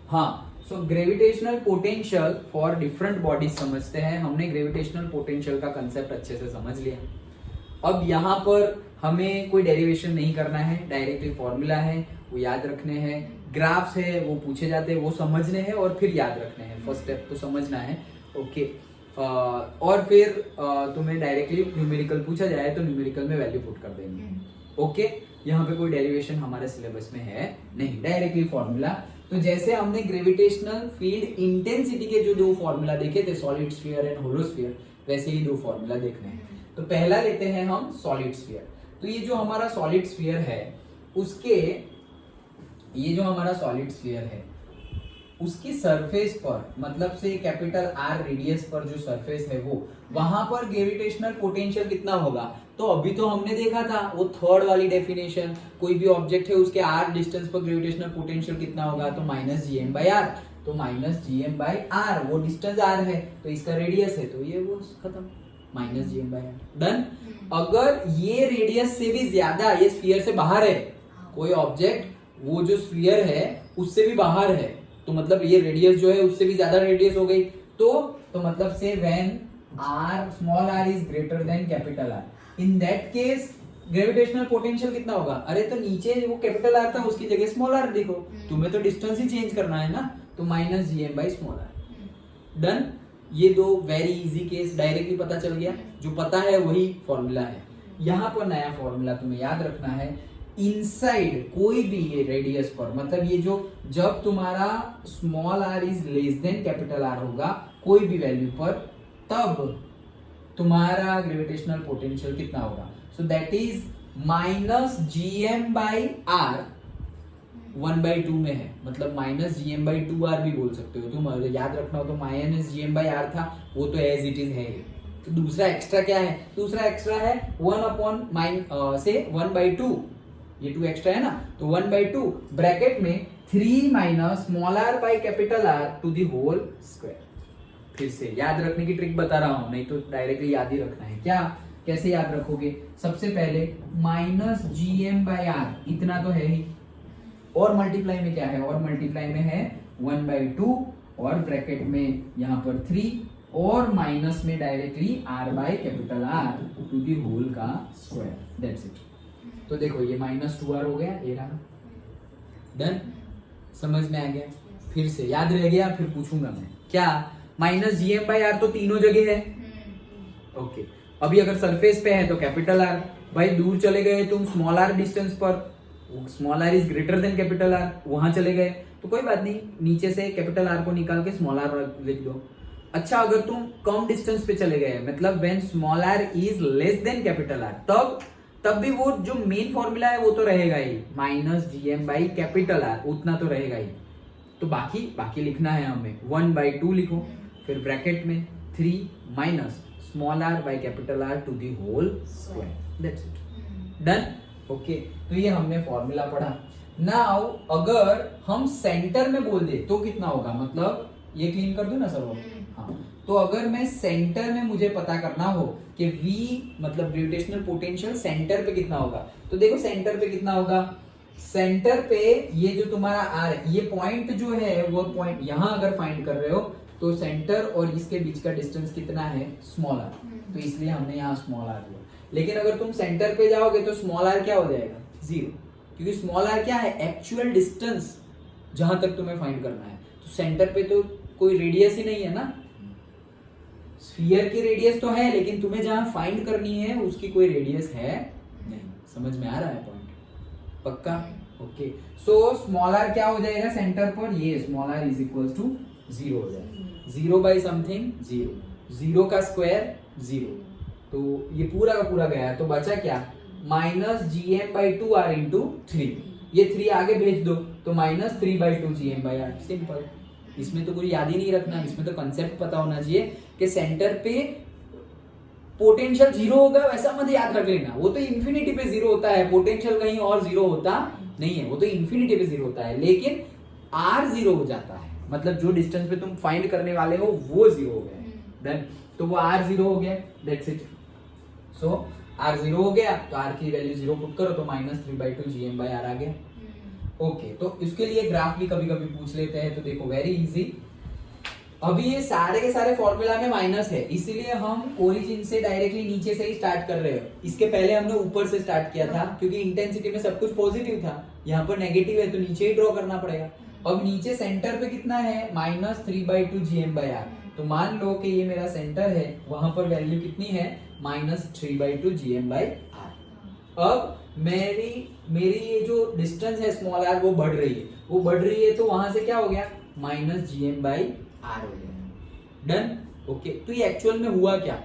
हाँ, so gravitational potential for different bodies समझते हैं। हमने ग्रेविटेशनल पोटेंशियल का कंसेप्ट अच्छे से समझ लिया। अब यहाँ पर हमें कोई डेरिवेशन नहीं करना है, डायरेक्टली फॉर्मूला है वो याद रखने हैं, ग्राफ्स है वो पूछे जाते हैं वो समझने हैं और फिर याद रखने हैं। फर्स्ट स्टेप तो समझना है, ओके। और फिर तुम्हें डायरेक्टली न्यूमेरिकल पूछा जाए तो न्यूमेरिकल में वैल्यू पुट कर देंगे, ओके। यहाँ पे कोई डेरिवेशन हमारे सिलेबस में है नहीं, डायरेक्टली फॉर्मूला। तो जैसे हमने ग्रेविटेशनल फील्ड इंटेंसिटी के जो दो फॉर्मूला देखे थे, solid sphere and hollow sphere, वैसे ही दो फॉर्मूला देखने हैं। तो पहला लेते हैं हम सॉलिड स्फीयर। तो ये जो हमारा सॉलिड स्फीयर है उसकी सरफेस पर, मतलब से कैपिटल आर रेडियस पर जो सरफेस है वो, वहां पर ग्रेविटेशनल पोटेंशियल कितना होगा। तो अभी तो हमने देखा था वो थर्ड वाली डेफिनेशन, कोई भी ऑब्जेक्ट है उसके आर डिस्टेंस पर ग्रेविटेशनल पोटेंशियल कितना होगा, तो minus G M by R. तो minus G M by R, वो डिस्टेंस आर है तो इसका रेडियस है, तो ये वो खत्म, minus G M by R, done. अगर ये रेडियस से भी ज्यादा, ये स्फीयर से बाहर है, कोई ऑब्जेक्ट वो जो स्फीयर है उससे भी बाहर है, तो मतलब ये रेडियस जो है उससे भी ज्यादा रेडियस हो गई, तो मतलब से when R, small R is greater than capital R, in that case gravitational potential कितना होगा। अरे तो नीचे वो कैपिटल आर था उसकी जगह स्मॉल आर लिखो, तुम्हें तो डिस्टेंस ही चेंज करना है ना, तो minus G M by small R, done. ये दो वेरी इजी केस डायरेक्टली पता चल गया, जो पता है वही फॉर्मूला है। यहाँ पर नया फॉर्मूला तुम्हें याद रखना है, इनसाइड कोई भी ये रेडियस पर, मतलब ये जो जब तुम्हारा small R is less than capital R होगा कोई भी वैल्यू पर, तब तुम्हारा ग्रेविटेशनल पोटेंशियल कितना होगा। So that is minus G M by R, 1/2 में है, मतलब minus G M by 2 R भी बोल सकते हो तुम, याद रखना हो तो minus G M by R था वो तो एज इट इज है। तो दूसरा एक्स्ट्रा क्या है, दूसरा एक्स्ट्रा है 1/2, ये 2 एक्स्ट्रा है ना, तो 1/2 ब्रैकेट में 3 minus small R by capital R to the whole square. फिर से याद रखने की ट्रिक बता रहा हूं, नहीं तो डायरेक्टली याद ही रखना है। क्या, कैसे याद रखोगे, सबसे पहले minus G M by R, इतना तो है ही, और मल्टीप्लाई में क्या है, और मल्टीप्लाई में है 1/2 और ब्रैकेट में यहाँ पर 3 और माइनस में directly r by capital R to the whole का स्क्वायर, दैट्स इट। तो देखो ये माइनस 2r हो गया, ये रहा, डन, समझ में आ गया। फिर से याद रह गया, फिर पूछूंगा मैं क्या, minus G M by R तो तीनों जगह है, ओके। अभी अगर सरफेस पे है तो कैपिटल आर, भाई दूर चले गए तुम स्मॉल आर डिस्टेंस पर, small R is greater than capital R, वहां चले गए तो कोई बात नहीं, नीचे से कैपिटल आर को निकाल के स्मॉल आर लिख दो। अच्छा अगर तुम कम डिस्टेंस पे चले गए, मतलब when small R is less than capital R, तब भी वो जो मेन फॉर्मूला है वो तो रहेगा ही, minus G M by capital R, उतना तो रहेगा ही। तो बाकी लिखना है हमें, 1/2 लिखो, फिर ब्रैकेट में 3 minus small R by capital R to the whole square, that's it, done, okay. तो ये हमने फॉर्मूला पढ़ा। नाउ अगर हम सेंटर में बोल दे तो कितना होगा, मतलब ये क्लीन कर दो ना सर वो, हाँ। तो अगर मैं सेंटर में मुझे पता करना हो कि V मतलब ग्रेविटेशनल पोटेंशियल सेंटर पे कितना होगा, तो देखो सेंटर पे कितना होगा, सेंटर पे ये जो तुम्हारा R है, ये पॉइंट जो है वो पॉइंट यहाँ अगर फाइंड कर रहे हो तो सेंटर और इसके बीच का डिस्टेंस कितना है, स्मॉल आर, तो इसलिए हमने यहाँ स्मॉल आर लिया। लेकिन अगर तुम सेंटर पे जाओगे तो स्मॉल आर क्या हो जाएगा, 0, क्योंकि स्मॉल आर क्या है, एक्चुअल डिस्टेंस जहां तक तुम्हें फाइंड करना है। तो सेंटर पे तो कोई रेडियस ही नहीं है ना, स्फीयर की रेडियस तो है लेकिन तुम्हें जहां फाइंड करनी है उसकी कोई रेडियस है नहीं। समझ में आ रहा है पॉइंट, पक्का, ओके। सो स्मॉल आर क्या हो जाएगा सेंटर पर, ये small R is equal to 0 हो जाएगा, 0 बाई समथिंग 0, 0 का स्क्वायर 0, तो ये पूरा का पूरा गया, तो बचा क्या, minus G M by 2r into 3, ये 3 आगे भेज दो तो minus 3/2 G M by R, simple. इसमें तो कोई याद ही नहीं रखना, इसमें तो कंसेप्ट पता होना चाहिए कि सेंटर पे पोटेंशियल 0 होगा, वैसा मत याद रख लेना, वो तो इन्फिनिटी पे 0 होता है, पोटेंशियल कहीं और 0 होता नहीं है, वो तो इन्फिनिटी पे 0 होता है, लेकिन r 0 हो जाता है, मतलब जो डिस्टेंस पे तुम फाइंड करने वाले हो वो 0 हो गया, देन तो वो r 0 हो गया, दैट्स इट। सो r 0 हो गया तो r की वैल्यू 0 पुट करो तो minus 3/2 G M by R आ गया। ओके, तो इसके लिए ग्राफ भी कभी कभी पूछ लेते हैं, तो देखो वेरी इजी। अभी ये सारे के सारे फॉर्मूला में माइनस है, इसीलिए हम ओरिजिन से डायरेक्टली नीचे से ही स्टार्ट कर रहे हैं। इसके पहले हमने ऊपर से स्टार्ट किया था, क्योंकि इंटेंसिटी में सब कुछ पॉजिटिव था, यहाँ पर नेगेटिव है तो नीचे ही ड्रॉ करना पड़ेगा। अब नीचे सेंटर पे कितना है, -3/2 GM/R। तो मान लो कि ये मेरा सेंटर है, वहां पर वैल्यू कितनी है, -3/2 GM/R। अब मेरी ये जो डिस्टेंस है स्मॉल r वो बढ़ रही है, तो वहां से क्या हो गया, -GM/R हो गया। डन। ओके, तो ये एक्चुअल में हुआ क्या,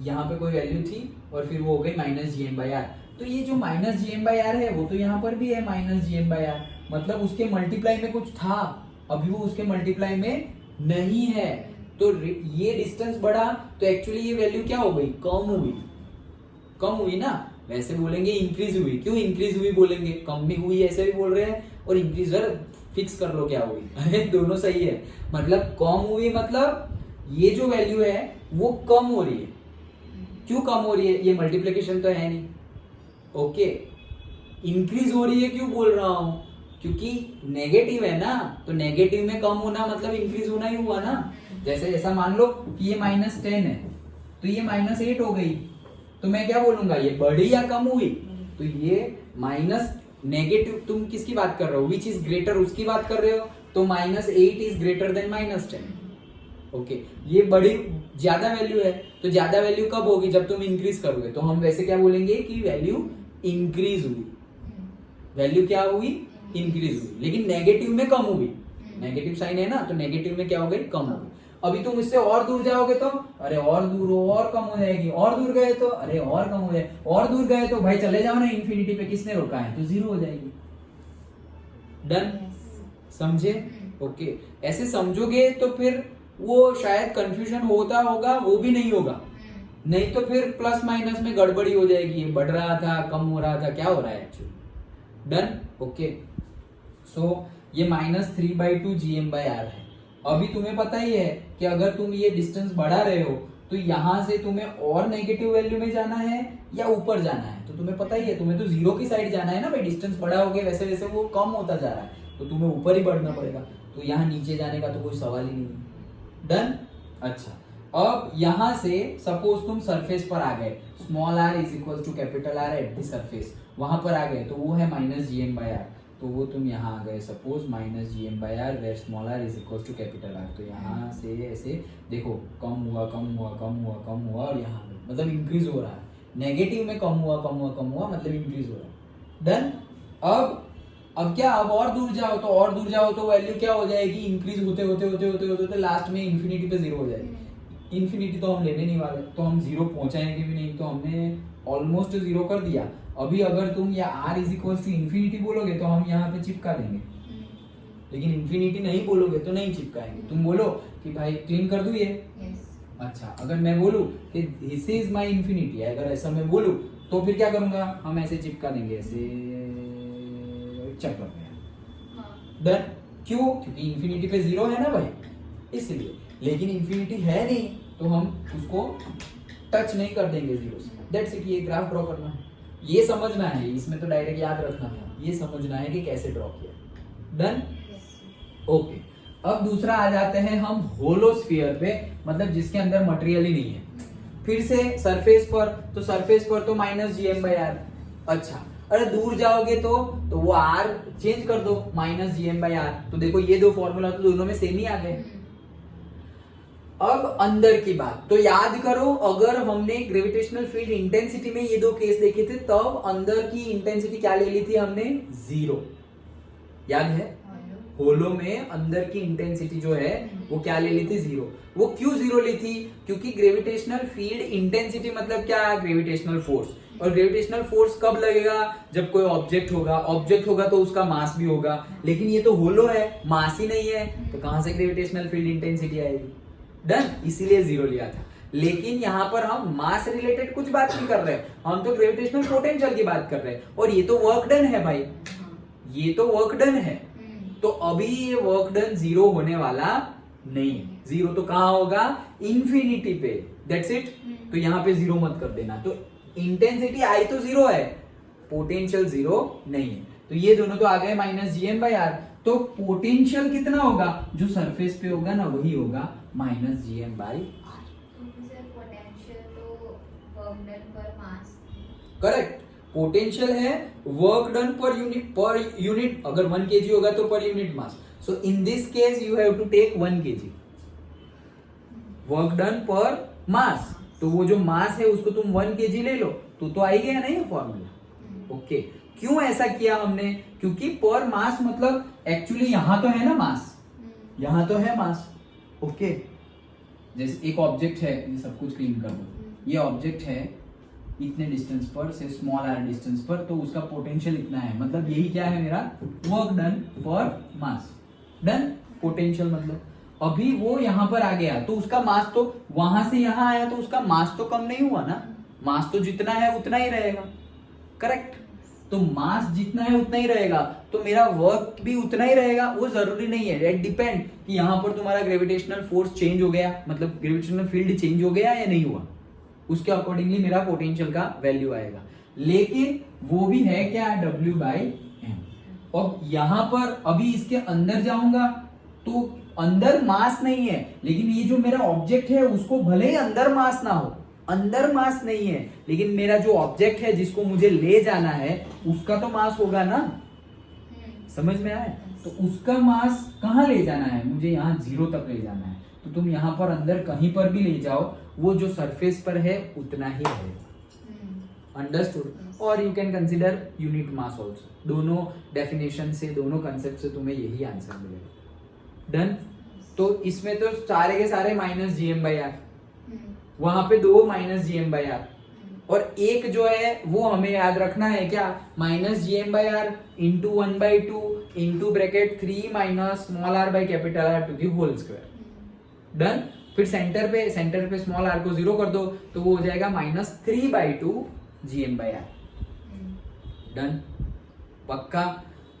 यहाँ पे कोई वैल्यू थी और फिर वो हो गई -GM/R। तो ये जो -GM/R है वो तो यहाँ पर भी है -GM/R, मतलब उसके मल्टीप्लाई में कुछ था, अभी वो उसके मल्टीप्लाई में नहीं है। तो ये डिस्टेंस बढ़ा तो एक्चुअली ये वैल्यू क्या हो गई, कम हुई ना। वैसे बोलेंगे इंक्रीज हुई, क्यों इंक्रीज हुई बोलेंगे, कम भी हुई ऐसे भी बोल रहे हैं, और इंक्रीजर फिक्स कर लो क्या हुई, अरे दोनों सही है। मतलब कम हुई, मतलब ये जो वैल्यू है वो कम हो रही है। क्यों कम हो रही है, ये मल्टीप्लिकेशन तो है नहीं। ओके, इंक्रीज हो रही है क्यों बोल रहा हूं, क्योंकि नेगेटिव है ना, तो नेगेटिव में कम होना मतलब इंक्रीज होना ही हुआ ना। जैसे ऐसा मान लो कि ये -10 है तो ये -8 हो गई, तो मैं क्या बोलूंगा, ये बढ़ी या कम हुई। तो ये माइनस नेगेटिव, तुम किसकी बात कर रहे हो, विच इज ग्रेटर, उसकी बात कर रहे हो, तो -8 इज ग्रेटर देन -10। ओके, ये बड़ी ज्यादा वैल्यू है, तो ज्यादा वैल्यू कब होगी, जब तुम इंक्रीज करोगे। तो हम वैसे क्या बोलेंगे कि वैल्यू इंक्रीज हुई, वैल्यू क्या हुई, इंक्रीज हुई, लेकिन नेगेटिव में कम हुई। नेगेटिव साइन है ना, तो नेगेटिव में क्या हो गई, कम हो गई। अभी तुम इससे और दूर जाओगे तो अरे और दूर हो, और कम हो जाएगी, और दूर गए तो अरे और कम हो जाए, और दूर गए तो भाई चले जाओ ना इन्फिनिटी पे, किसने रोका है, तो 0 हो जाएगी। डन, समझे। ओके, ऐसे समझोगे तो फिर वो शायद कंफ्यूजन होता होगा, वो भी नहीं होगा, नहीं तो फिर प्लस माइनस में गड़बड़ी हो जाएगी, बढ़ रहा था कम हो रहा था, क्या हो रहा है एक्चुअली। डन। ओके, सो ये -3/2 GM/R है। अभी तुम्हें पता ही है कि अगर तुम ये डिस्टेंस बढ़ा रहे हो तो यहां से तुम्हें और नेगेटिव वैल्यू में जाना है या ऊपर जाना है, तो तुम्हें पता ही है, तुम्हें तो 0 की साइड जाना है ना भाई। डिस्टेंस बढ़ाओगे वैसे वैसे वो कम होता जा रहा है, तो तुम्हें ऊपर ही बढ़ना पड़ेगा, तो यहाँ नीचे जाने का तो कोई सवाल ही नहीं है। डन। अच्छा, अब यहां से सपोज तुम सरफेस पर आ गए, small r is equal to capital R at the surface, वहां पर आ गए तो वो है -GM/R, तो वो तुम यहाँ आ गए, suppose -GM/R where small r is equal to capital R। तो यहाँ से ऐसे देखो, कम हुआ और यहाँ मतलब इंक्रीज हो रहा है, नेगेटिव में कम हुआ मतलब इंक्रीज हो रहा है। डन। अब क्या, अब और दूर जाओ तो वैल्यू क्या हो जाएगी, इंक्रीज होते लास्ट में इन्फिनिटी पे 0 हो जाएगी। इन्फिनिटी तो हम लेने नहीं वाले, तो हम 0 पहुंचाएंगे भी नहीं, तो हमने ऑलमोस्ट 0 कर दिया। अभी अगर तुम या r is equal to infinity बोलोगे तो हम यहाँ पे चिपका देंगे, लेकिन इन्फिनिटी नहीं बोलोगे तो नहीं चिपकाएंगे। तुम बोलो कि भाई क्लीन कर दूं ये, अच्छा, अगर मैं बोलूं कि दिस इज माय इन्फिनिटी, अगर ऐसा मैं बोलूं तो फिर क्या करूंगा, हम ऐसे चिपका देंगे, ऐसे चक्कर में। डन। क्यों, क्योंकि इन्फिनिटी पे 0 है ना भाई, इसलिए। लेकिन इन्फिनिटी है नहीं तो हम उसको टच नहीं कर देंगे 0 से। दैट्स इट, ये ग्राफ ड्रॉ करना है, ये समझना है, इसमें तो डायरेक्ट याद रखना था, ये समझना है कि कैसे ड्रॉ किया। डन। ओके, अब दूसरा आ जाते हैं हम होलो स्फीयर पे, मतलब जिसके अंदर मटेरियल ही नहीं है। फिर से सरफेस पर, तो सरफेस पर तो -GM/R। अच्छा, अरे दूर जाओगे तो वो R चेंज कर दो, -GM/R। तो देखो ये दो फॉर्मूला तो दोनों में सेम ही आ गए। अब अंदर की बात तो याद करो, अगर हमने ग्रेविटेशनल फील्ड इंटेंसिटी में ये दो केस देखे थे, तब अंदर की इंटेंसिटी क्या ले ली थी हमने, 0। याद है, होलो में अंदर की इंटेंसिटी जो है वो क्या ले ली थी, 0। वो क्यों 0 ली थी, क्योंकि ग्रेविटेशनल फील्ड इंटेंसिटी मतलब क्या है, ग्रेविटेशनल फोर्स। और ग्रेविटेशनल फोर्स कब लगेगा, जब कोई ऑब्जेक्ट होगा तो उसका मास भी होगा, लेकिन ये तो होलो है, मास ही नहीं है, तो कहां से ग्रेविटेशनल फील्ड इंटेंसिटी आएगी। डन, इसीलिए 0 लिया था। लेकिन यहाँ पर हम मास रिलेटेड कुछ बात नहीं कर रहे, हम तो ग्रेविटेशनल पोटेंशियल की बात कर रहे हैं, और ये तो वर्क डन है भाई, ये तो वर्क डन है। तो अभी ये वर्क डन 0 होने वाला नहीं, 0 तो कहां होगा, इन्फिनिटी पे। That's it. तो यहाँ पे 0 मत कर देना। तो इंटेंसिटी आई तो 0 है, पोटेंशियल 0 नहीं है। तो ये दोनों तो आ गए माइनस जीएम बाई आर। तो पोटेंशियल कितना होगा, जो सरफेस पे होगा ना वही होगा minus GM by R. Potential तो work done per mass. Correct, potential है वर्क डन पर यूनिट अगर 1 kg होगा तो per unit mass. So in this case you have to take 1 kg work done per mass. तो वो जो मास है उसको तुम 1 kg ले लो तो आ ही गया नहीं फॉर्मूला। ओके, क्यों ऐसा किया हमने, क्योंकि पर मास मतलब एक्चुअली यहां तो है ना मास, यहां तो है मास। ओके, जैसे एक ऑब्जेक्ट है, ये सब कुछ क्लीन कर दो, ये ऑब्जेक्ट है इतने डिस्टेंस पर से स्मॉल आर डिस्टेंस पर, तो उसका पोटेंशियल इतना है, मतलब यही क्या है मेरा वर्क डन पर मास। डन, पोटेंशियल मतलब अभी वो यहां पर आ गया तो उसका मास तो वहां से यहां आया तो उसका मास तो कम नहीं हुआ ना, मास तो जितना है उतना ही रहेगा। करेक्ट, तो मास जितना है उतना ही रहेगा तो मेरा वर्क भी उतना ही रहेगा। वो जरूरी नहीं है, इट डिपेंड कि यहां पर तुम्हारा ग्रेविटेशनल फोर्स चेंज हो गया, मतलब ग्रेविटेशनल फील्ड चेंज हो गया या नहीं हुआ, उसके अकॉर्डिंगली मेरा पोटेंशियल का वैल्यू आएगा। लेकिन वो भी है क्या, W बाई एम। और यहां पर अभी इसके अंदर जाऊंगा तो अंदर मास नहीं है, लेकिन ये जो मेरा ऑब्जेक्ट है उसको भले ही अंदर मास ना हो, अंदर मास नहीं है, लेकिन मेरा जो ऑब्जेक्ट है जिसको मुझे ले जाना है उसका तो मास होगा ना। समझ में आया, तो उसका मास कहाँ ले जाना है, मुझे यहाँ 0 तक ले जाना है। तो तुम यहाँ पर अंदर कहीं पर भी ले जाओ वो जो सरफेस पर है उतना ही रहेगा। अंडरस्टूड, और you can consider unit mass also. दोनों डेफिनेशन से, दोनों कंसेप्ट से तुम्हें यही आंसर मिलेगा। डन, तो इसमें तो सारे के सारे माइनस जीएम बाई आर, वहां पे 2 माइनस जीएम बाई आर, और एक जो है वो हमें याद रखना है क्या, minus GM by R into 1/2 into bracket 3 minus small R by capital R to the whole square. Done, फिर सेंटर पे स्मॉल आर को 0 कर दो तो वो हो जाएगा minus 3/2 GM by R. Done, पक्का।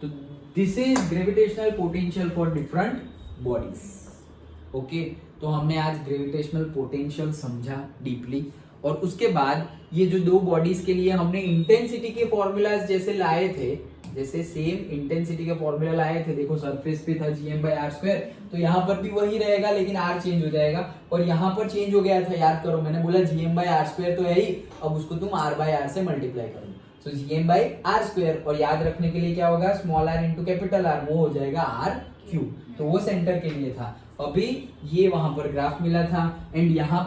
तो this is gravitational potential for different bodies. Okay, तो हमने आज ग्रेविटेशनल पोटेंशियल समझा डीपली, और उसके बाद ये जो 2 बॉडीज के लिए हमने इंटेंसिटी के फॉर्मूलाज जैसे लाए थे, जैसे सेम इंटेंसिटी का फॉर्मूला लाए थे, देखो सरफेस पे था जीएम बाई आर स्क्वायर, तो यहाँ पर भी वही रहेगा लेकिन आर चेंज हो जाएगा, और यहाँ पर चेंज हो गया था, याद करो मैंने बोला जीएम बाई आर स्क्वायर तो है ही, अब उसको तुम आर बाई आर से मल्टीप्लाई करो, so GM by R square, और याद रखने के लिए क्या होगा, small R into capital R, वो हो जाएगा आर क्यूब, तो वो सेंटर के लिए था। अभी ये वहां पर ग्राफ मिला था, एंड यहाँ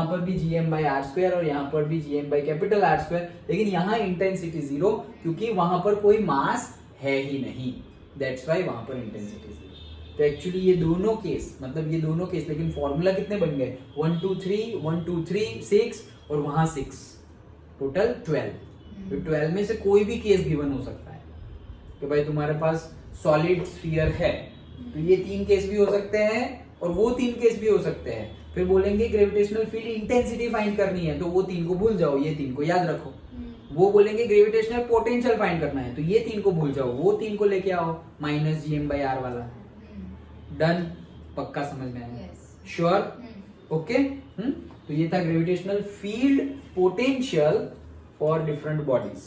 पर भी जीएम बाई आर स्क्वायर और यहाँ पर भी GM by capital are square, लेकिन यहाँ इंटेंसिटी 0 क्योंकि वहां पर कोई मास है ही नहीं, दैट्स वाई वहां पर इंटेंसिटी 0। तो एक्चुअली ये दोनों केस, मतलब ये दोनों केस, लेकिन फॉर्मूला कितने बन गए, 1 2 3 1 2 3 6 और वहां 6, टोटल 12। तो 12 में से कोई भी केस गिवन हो सकता है कि भाई तुम्हारे पास सॉलिड स्फीयर है, तो ये 3 केस भी हो सकते हैं और वो 3 केस भी हो सकते हैं। फिर बोलेंगे ग्रेविटेशनल फील्ड इंटेंसिटी फाइंड करनी है, तो वो 3 को भूल जाओ, ये 3 को याद रखो। वो बोलेंगे ग्रेविटेशनल पोटेंशियल फाइंड करना है, तो ये 3 को भूल जाओ, वो 3 को लेके आओ, माइनस जीएम बाई आर वाला। डन, पक्का समझ में आया, श्योर, ओके। तो ये था gravitational field potential for different bodies.